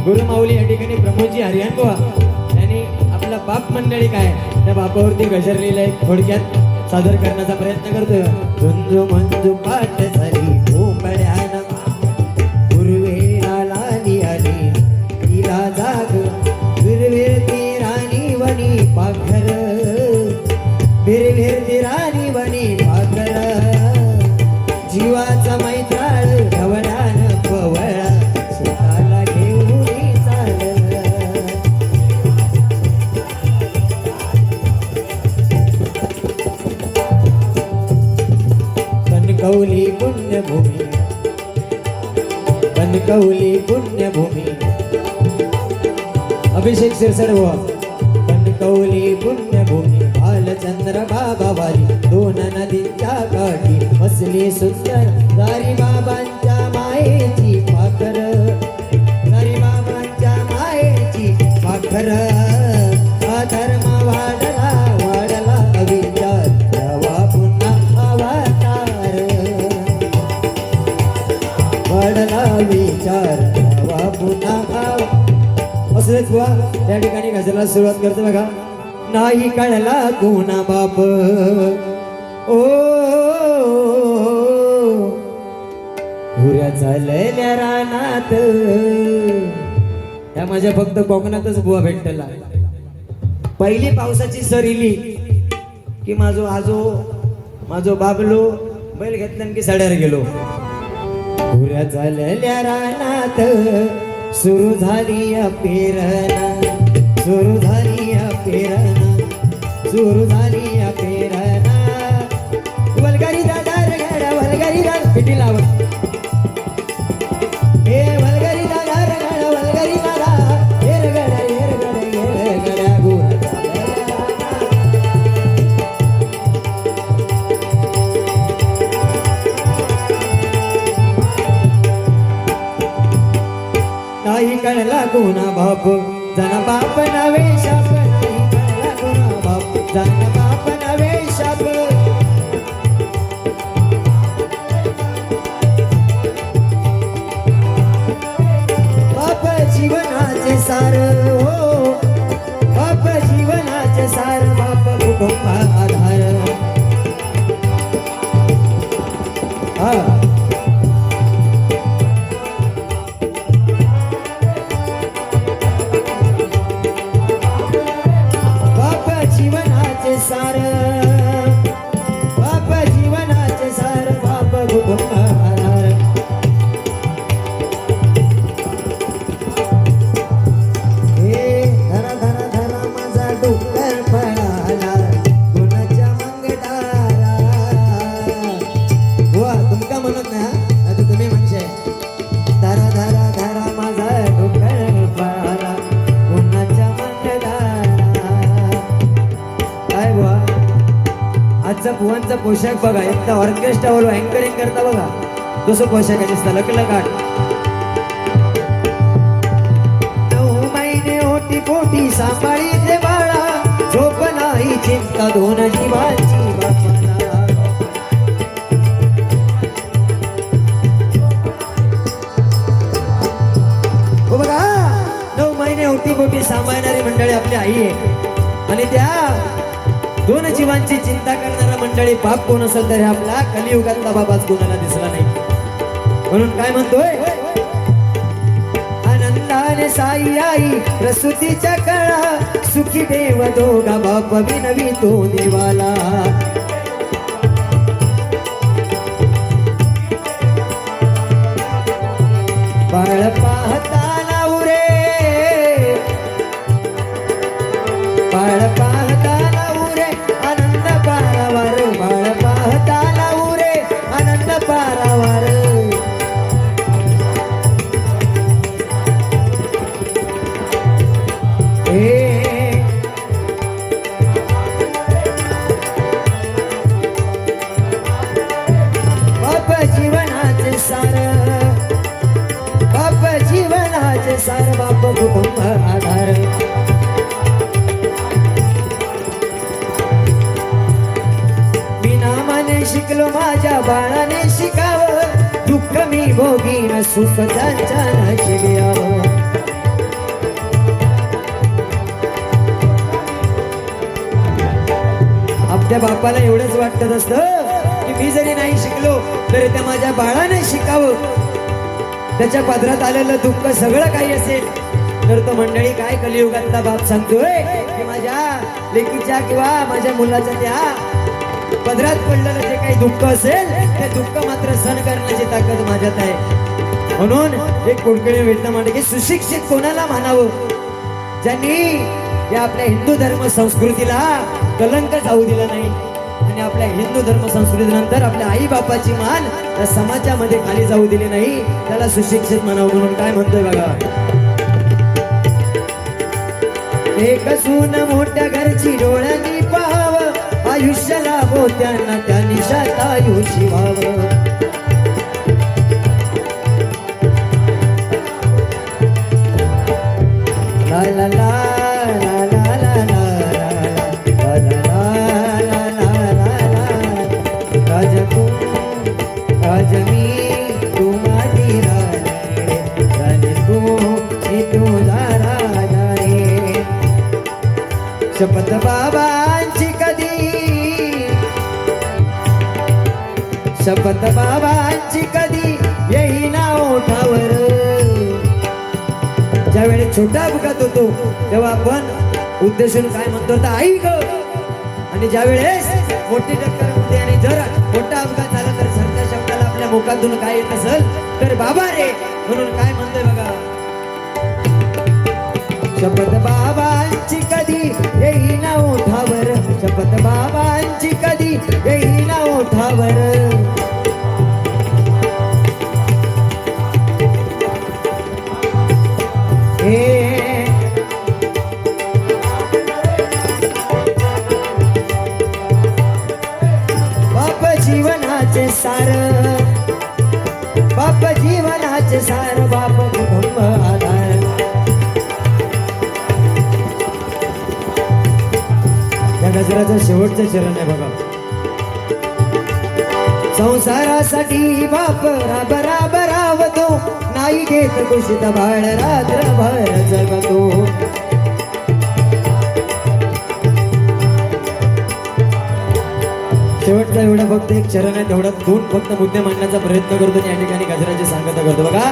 गुरुमाऊली या ठिकाणी प्रमोदजी हरियाण बुवा यांनी आपला बाप मंडळी काय त्या बापावरती घसरलेलं एक थोडक्यात सादर करण्याचा प्रयत्न करतोय. झुंजू मंजू पाठ झाली कोंबड्यानं उर्वेला लाली आली तिला जाग विरविरती राणी वनी पाखर विरविरती राणी वनी पाखर जीवाचा मैत्राळ ढवळान पवळा सुताला घेऊन चाललं. कणकवली पुण्यभूमी कणकवली पुण्यभूमी अभिषेक शिरसर्व कणकवली पुण्यभूमी बालचंद्र बाबा वाली दोन नदींच्या काठी बसली सुंदर गारी बाबांच्या मायेची पाखर गारी बाबांच्या मायेची पाखर अधर्म वाढला वाढला विचार तेव्हा पुन्हा अवतार वाढला विचार तेव्हा पुन्हा असंच बुवा त्या ठिकाणी गझलला सुरुवात करतो बघा. नाही कळला कोणा बाप ओ हुऱ्या चालल्या रानात त्या माझ्या फक्त कोकणातच बुवा भेटला. पहिली पावसाची सर इली की माझो बाबलो बैल घेतल्यान की सड्यार गेलो. हुऱ्या चालल्या रानात सुरू झाली पेरणा सुरू झाली पेरणा सुरू झाली पेरणा वलगारी दादा रगडा वलगारी दादा पिटी लाव हे वलगारी दादा रगडा वलगारी दादा हे रगडा गुण नाही कळला गुणा बाप जन बाप नवे शाप नाही कळला गुणा बाप जन बाप नवे शाप बाप जीवनाचे सार हो बाप जीवनाचे सार बाप कुटुंब आधार सार बाप जीवनाचे सार बाप कुटुंब आधार हे धरा धरा धरा माझा डोकर पळाला गुणाच्या मंगळाला बुवा तुमका म्हणत ना आता तुम्ही म्हणशे धरा धरा धरा माझा डोकर पळाला गुणाच्या मंगळाला. काय बुवा आजचा बुवांचा पोशाख बघा एकदा ऑर्केस्ट्रावर अँकरिंग करता बघा कसं पोशाख दिसता लकलकाट. 9 महिने होती पोटी सांभाळी ते बाळा झोप नाही चिंता दोन जीवाची बापाला. हो बघा 9 महिने होती पोटी सांभाळणारी मंडळी आपली आई आहे आणि त्या दोन जीवांची चिंता करणारा मंडळी बाप कोण असेल तर आपला कलियुगातला बाबाच कोणाला दिसला नाही. म्हणून काय म्हणतोय आनंदाने साई आई प्रसूतीच्या काळा सुखी देव दोघा बाप विनवी तो देवाला. बाळ पाहताना उरे बाळ पाहताना उरे आनंद पारावार बाळ पाहताना उरे आनंद पारावार. बाप जीवनाचे सार बाप जीवनाचे सार बाप कुटुंब आधार. शिकलो माझ्या बाळाने शिकावं दुःख मी भोगीन सुख त्यांच्या नशिबी यावं. त्या बापाला एवढंच वाटत असतं की मी जरी नाही शिकलो तरी त्या माझ्या बाळाने शिकावं. त्याच्या पदरात आलेलं दुःख सगळं काही असेल तर तो मंडळी काय कलियुगातला बाप सांगतोय की माझ्या लेकीच्या किंवा माझ्या मुलाच्या त्या पदरात पडलेलं जे काही दुःख असेल ते दुःख मात्र सहन करण्याची ताकद माझ्यात आहे. म्हणून एक कुडकुळे वेदना म्हणते की सुशिक्षित कोणाला म्हणावं, ज्यांनी या आपल्या हिंदू धर्म संस्कृतीला कलंक जाऊ दिला नाही आणि आपल्या हिंदू धर्म संस्कृतीनंतर आपल्या आई बापाची मान या समाजामध्ये खाली जाऊ दिली नाही, त्याला सुशिक्षित म्हणावं. म्हणून काय म्हणतोय बघा, एक सून मोठ्या घरची डोळ्यांनी पाहावं, आयुष्याला मोत्यांना त्या निशात आयुष्य व्हावं. ला ला ला ला ला ला ला राजमी तू माझी राणी तू मी तुझा राजा रे. शपथ बाबांची कधी, शपथ बाबांची कधी येईना ओठावर. ज्यावेळेस छोटा अपघात होतो तेव्हा आपण उद्देशून काय म्हणतो तर आई ग, आणि ज्यावेळेस मोठी टक्कर होते आणि जर मोठा अपघात झाला तर सरत्या शब्दाला आपल्या मुखातून काय येत असेल तर बाबा रे. म्हणून काय म्हणतोय बघा, शपथ बाबांची कधी येईना ओठावर, शपथ बाबांची कधी येईना ओठावर. बाप जीवनाचे सार, बाप जीवनाचे सार, बाप कुटुंब आधार. या गजराचं शेवटचं चरण आहे बघा, संसारासाठी बाप राब राब रावतो, नाही घेत कुशीत बाळ रात्रभर जगतो. शेवटचा एवढा फक्त एक चरण आहे, तेवढा दोन फक्त मुद्दे मांडण्याचा प्रयत्न करतो आणि या ठिकाणी गजराची सांगता करतो बघा.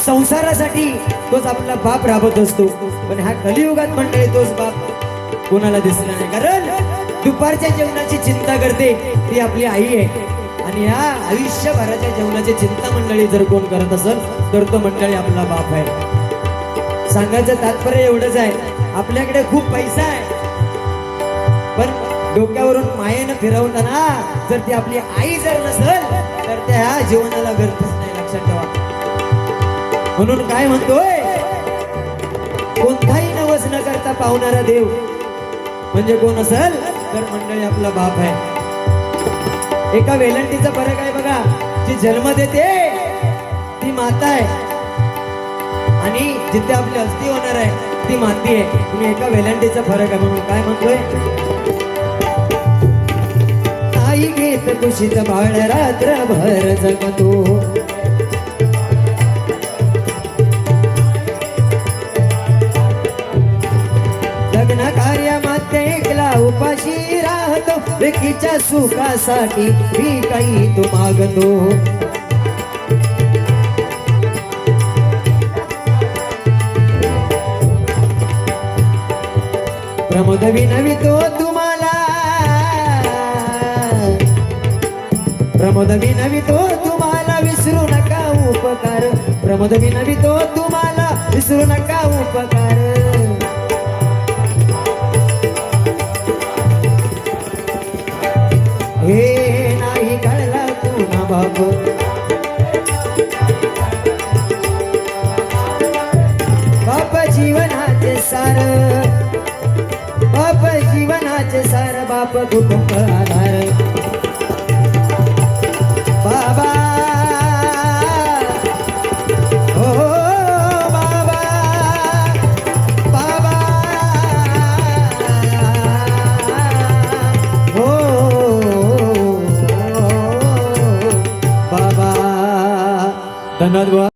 संसारासाठी तोच आपला बाप राबत असतो, पण ह्या कलियुगात मंडळी तोच बाप कोणाला दिसला नाही. कारण दुपारच्या जेवणाची चिंता करते ती आपली आई आहे, आणि या आयुष्यभराच्या जेवणाची चिंता मंडळी जर कोण करत असेल तर तो मंडळी आपला बाप आहे. सांगायचं तात्पर्य एवढंच आहे, आपल्याकडे खूप पैसा आहे पण डोक्यावरून मायेनं फिरवताना जर ती आपली आई जर नसेल तर त्या जीवनाला व्यर्थच नाही, लक्षात ठेवा. म्हणून काय म्हणतोय, कोणताही नवस न करता पावणारा देव म्हणजे कोण असेल तर मंडळी आपला बाप आहे. एका वेलंटीचा फरक आहे बघा, जी जन्म देते ती माता आहे आणि जिथे आपली अस्थी होणार आहे ती माती आहे. तुम्ही एका वेलंटीचा फरक आहे. म्हणून काय म्हणतोय, आई घेत कुशीत बाळ रात्रभर जगतो, लग्न कार्यामध्ये एकला उपाशी राहतो, लेकीच्या सुखासाठी मी काही तो मागतो. प्रमोद विनवितो तुम्हाला, प्रमोद विनवितो तुम्हाला विसरू नका उपकार, प्रमोद विनवितो तुम्हाला विसरू नका उपकार. हे नाही कळला तुना बाप, बाप जीवनाचे सार, बाप जीवनाचे सार, बाप कुटुंब आधार. बाबा हो बाबा, बाबा हो बाबा. धन्यवाद.